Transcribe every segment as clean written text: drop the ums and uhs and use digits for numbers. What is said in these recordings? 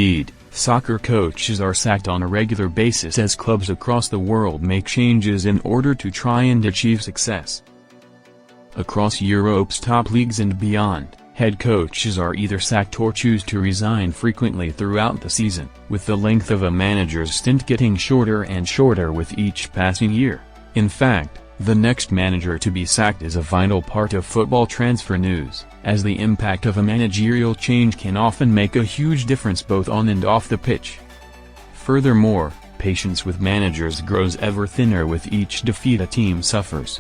Indeed, soccer coaches are sacked on a regular basis as clubs across the world make changes in order to try and achieve success. Across Europe's top leagues and beyond, head coaches are either sacked or choose to resign frequently throughout the season, with the length of a manager's stint getting shorter and shorter with each passing year. In fact, the next manager to be sacked is a vital part of football transfer news, as the impact of a managerial change can often make a huge difference both on and off the pitch. Furthermore, patience with managers grows ever thinner with each defeat a team suffers.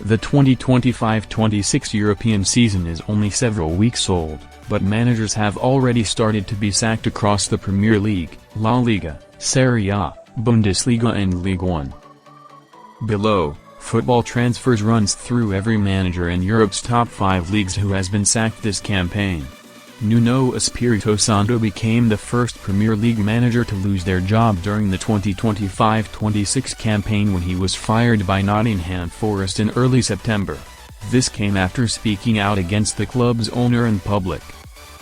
The 2025-26 European season is only several weeks old, but managers have already started to be sacked across the Premier League, La Liga, Serie A, Bundesliga and Ligue 1. Below, Football Transfers runs through every manager in Europe's top 5 leagues who has been sacked this campaign. Nuno Espirito Santo became the first Premier League manager to lose their job during the 2025-26 campaign when he was fired by Nottingham Forest in early September. This came after speaking out against the club's owner in public.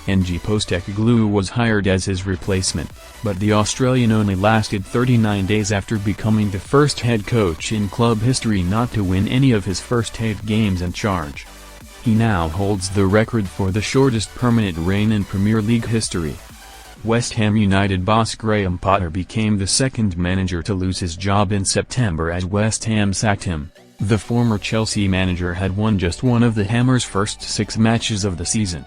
Ange Postecoglou was hired as his replacement, but the Australian only lasted 39 days after becoming the first head coach in club history not to win any of his first 8 games in charge. He now holds the record for the shortest permanent reign in Premier League history. West Ham United boss Graham Potter became the second manager to lose his job in September as West Ham sacked him. The former Chelsea manager had won just one of the Hammers' first 6 matches of the season.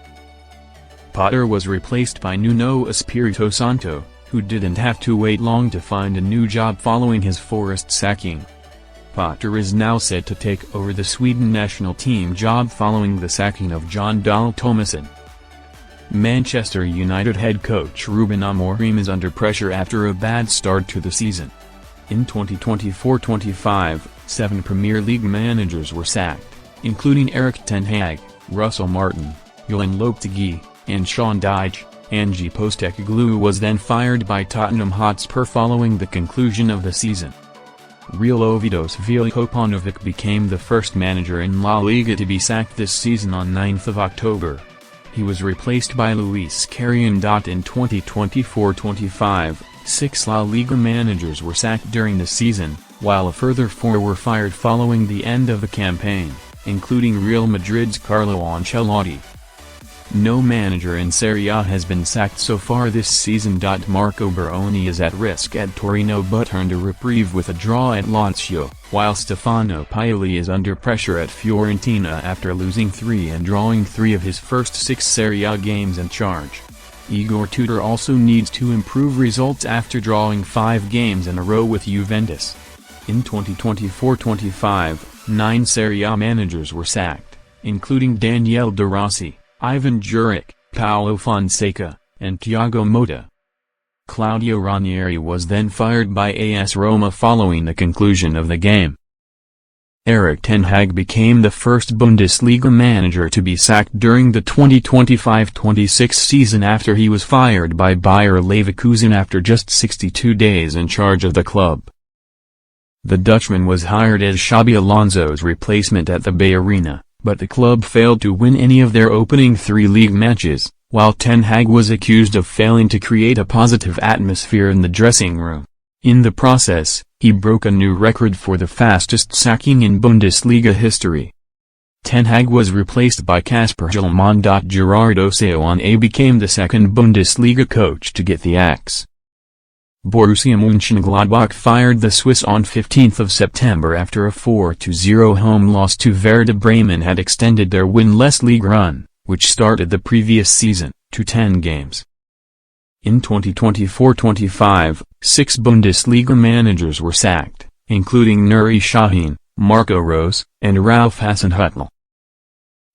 Potter was replaced by Nuno Espirito Santo, who didn't have to wait long to find a new job following his Forest sacking. Potter is now set to take over the Sweden national team job following the sacking of Jon Dahl Tomasson. Manchester United head coach Ruben Amorim is under pressure after a bad start to the season. In 2024-25, 7 Premier League managers were sacked, including Erik ten Hag, Russell Martin, Johan Lopetegui, and Sean Dyche. Ange Postecoglou was then fired by Tottenham Hotspur following the conclusion of the season. Real Oviedo's Veljko Paunovic became the first manager in La Liga to be sacked this season on 9th of October. He was replaced by Luis Carrion. In 2024-25, 6 La Liga managers were sacked during the season, while a further 4 were fired following the end of the campaign, including Real Madrid's Carlo Ancelotti. No manager in Serie A has been sacked so far this season. Marco Baroni is at risk at Torino but earned a reprieve with a draw at Lazio, while Stefano Pioli is under pressure at Fiorentina after losing 3 and drawing 3 of his first 6 Serie A games in charge. Igor Tudor also needs to improve results after drawing 5 games in a row with Juventus. In 2024-25, 9 Serie A managers were sacked, including Daniele De Rossi, Ivan Juric, Paulo Fonseca, and Thiago Motta. Claudio Ranieri was then fired by AS Roma following the conclusion of the game. Erik ten Hag became the first Bundesliga manager to be sacked during the 2025-26 season after he was fired by Bayer Leverkusen after just 62 days in charge of the club. The Dutchman was hired as Xabi Alonso's replacement at the Bay Arena, but the club failed to win any of their opening 3 league matches, while ten Hag was accused of failing to create a positive atmosphere in the dressing room. In the process, he broke a new record for the fastest sacking in Bundesliga history. Ten Hag was replaced by Kasper Hjulmand. Gerardo Seoane became the second Bundesliga coach to get the axe. Borussia Mönchengladbach fired the Swiss on 15th of September after a 4-0 home loss to Werder Bremen had extended their winless league run, which started the previous season, to 10 games. In 2024-25, 6 Bundesliga managers were sacked, including Nuri Sahin, Marco Rose, and Ralf Hasenhüttl.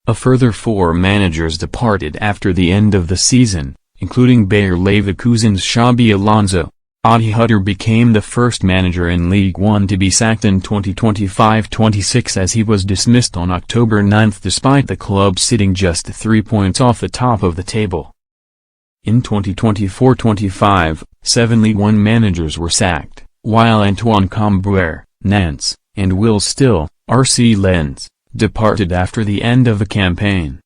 A further 4 managers departed after the end of the season, including Bayer Leverkusen's Xabi Alonso. Adi Hutter became the first manager in League One to be sacked in 2025-26 as he was dismissed on October 9 despite the club sitting just 3 points off the top of the table. In 2024-25, 7 League One managers were sacked, while Antoine Comboire, Nantes, and Will Still, RC Lens, departed after the end of the campaign.